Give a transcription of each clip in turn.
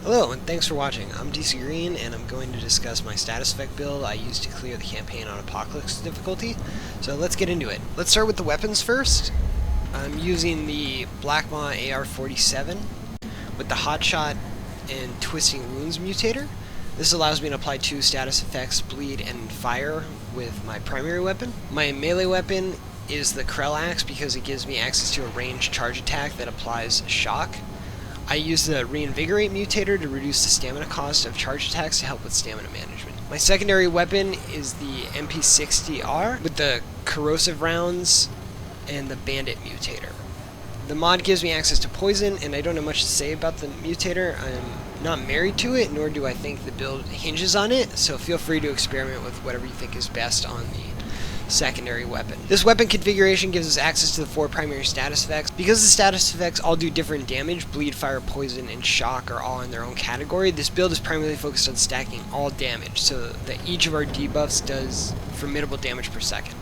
Hello, and thanks for watching. I'm Dcgreen, and I'm going to discuss my status effect build I used to clear the campaign on Apocalypse difficulty. So let's get into it. Let's start with the weapons first. I'm using the Blackmaw AR-47 with the Hotshot and Twisting Wounds mutator. This allows me to apply 2 status effects, Bleed and Fire, with my primary weapon. My melee weapon is the Krell Axe because it gives me access to a ranged charge attack that applies shock. I use the Reinvigorate mutator to reduce the stamina cost of charge attacks to help with stamina management. My secondary weapon is the MP60R with the Corrosive Rounds and the Bandit mutator. The mod gives me access to poison, and I don't have much to say about the mutator. I'm not married to it, nor do I think the build hinges on it, so feel free to experiment with whatever you think is best on the secondary weapon. This weapon configuration gives us access to the 4 primary status effects. Because the status effects all do different damage, bleed, fire, poison, and shock are all in their own category, this build is primarily focused on stacking all damage, so that each of our debuffs does formidable damage per second.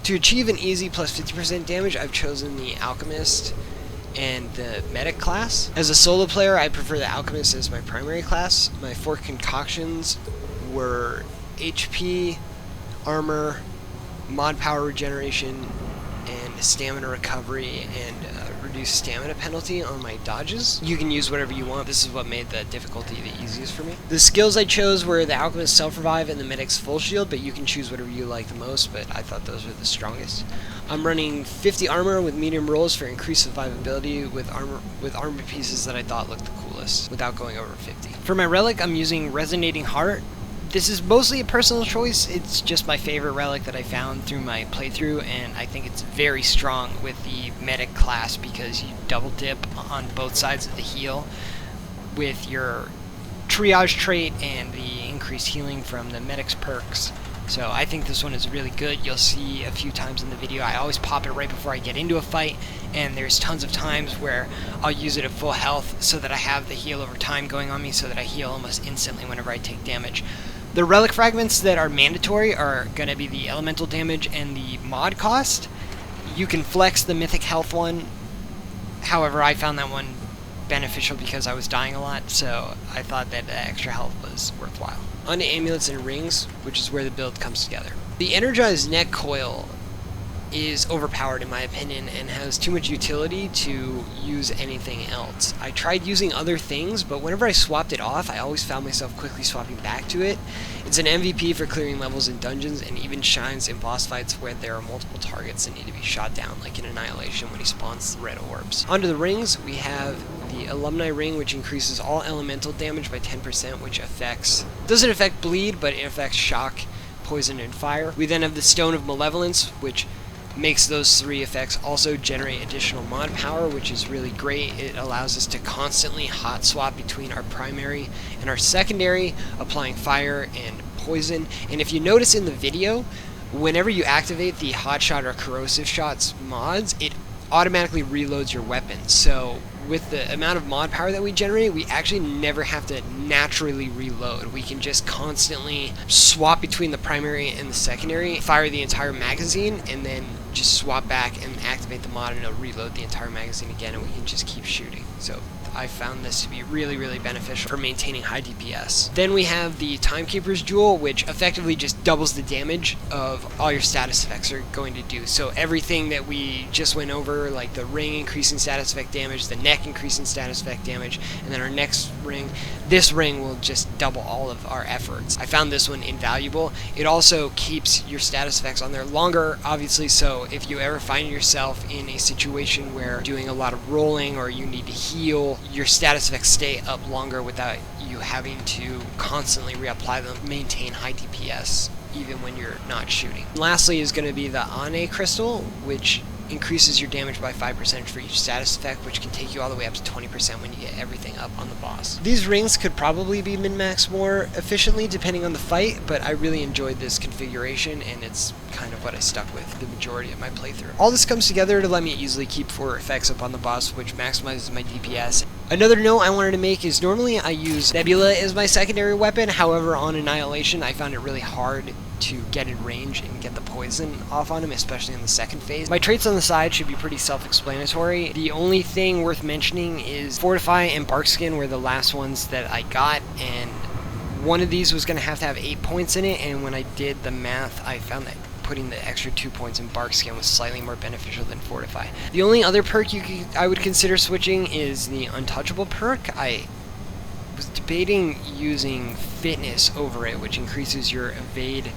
To achieve an easy plus 50% damage, I've chosen the Alchemist and the Medic class. As a solo player, I prefer the Alchemist as my primary class. My 4 concoctions were HP, armor, mod power regeneration, and stamina recovery, and reduced stamina penalty on my dodges. You can use whatever you want. This is what made the difficulty the easiest for me. The skills I chose were the Alchemist self-revive and the Medic's full shield, but you can choose whatever you like the most, but I thought those were the strongest. I'm running 50 armor with medium rolls for increased survivability with armor pieces that I thought looked the coolest, without going over 50. For my relic, I'm using Resonating Heart. This is mostly a personal choice. It's just my favorite relic that I found through my playthrough, and I think it's very strong with the Medic class because you double dip on both sides of the heal with your triage trait and the increased healing from the Medic's perks. So I think this one is really good. You'll see a few times in the video I always pop it right before I get into a fight, and there's tons of times where I'll use it at full health so that I have the heal over time going on me so that I heal almost instantly whenever I take damage. The relic fragments that are mandatory are going to be the elemental damage and the mod cost. You can flex the mythic health one, however I found that one beneficial because I was dying a lot, so I thought that extra health was worthwhile. On to amulets and rings, which is where the build comes together. The Energized neck coil is overpowered in my opinion and has too much utility to use anything else. I tried using other things, but whenever I swapped it off, I always found myself quickly swapping back to it. It's an MVP for clearing levels in dungeons and even shines in boss fights where there are multiple targets that need to be shot down, like in Annihilation when he spawns the red orbs. Onto the rings, we have the Alumni ring, which increases all elemental damage by 10%, which doesn't affect bleed, but it affects shock, poison, and fire. We then have the Stone of Malevolence, which makes those 3 effects also generate additional mod power, which is really great. It allows us to constantly hot swap between our primary and our secondary, applying fire and poison. And if you notice in the video, whenever you activate the hot shot or corrosive shots mods, it automatically reloads your weapon. So with the amount of mod power that we generate, we actually never have to naturally reload. We can just constantly swap between the primary and the secondary, fire the entire magazine, and then just swap back and activate the mod and it'll reload the entire magazine again, and we can just keep shooting. So I found this to be really, really beneficial for maintaining high DPS. Then we have the Timekeeper's Jewel, which effectively just doubles the damage of all your status effects are going to do. So everything that we just went over, like the ring increasing status effect damage, the neck increasing status effect damage, and then our next ring, this ring will just double all of our efforts. I found this one invaluable. It also keeps your status effects on there longer, obviously, so if you ever find yourself in a situation where doing a lot of rolling or you need to heal, your status effects stay up longer without you having to constantly reapply them, maintain high DPS even when you're not shooting. Lastly is going to be the Ahanae crystal, which increases your damage by 5% for each status effect, which can take you all the way up to 20% when you get everything up on the boss. These rings could probably be min-maxed more efficiently depending on the fight, but I really enjoyed this configuration and it's kind of what I stuck with the majority of my playthrough. All this comes together to let me easily keep 4 effects up on the boss, which maximizes my DPS. Another note I wanted to make is normally I use Nebula as my secondary weapon, however on Annihilation I found it really hard to get in range and get the poison off on him, especially in the second phase. My traits on the side should be pretty self-explanatory. The only thing worth mentioning is Fortify and Barkskin were the last ones that I got, and one of these was going to have 8 points in it, and when I did the math I found that putting the extra 2 points in Barkskin was slightly more beneficial than Fortify. The only other perk I would consider switching is the Untouchable perk. I was debating using Fitness over it, which increases your evade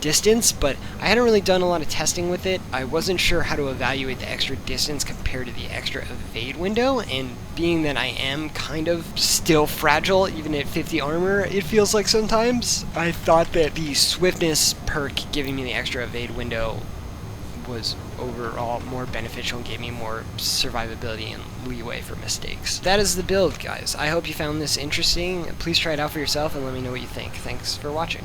distance, but I hadn't really done a lot of testing with it. I wasn't sure how to evaluate the extra distance compared to the extra evade window, and being that I am kind of still fragile even at 50 armor, it feels like sometimes, I thought that the Swiftness perk giving me the extra evade window was overall more beneficial and gave me more survivability and leeway for mistakes. That is the build, guys. I hope you found this interesting. Please try it out for yourself and let me know what you think. Thanks for watching.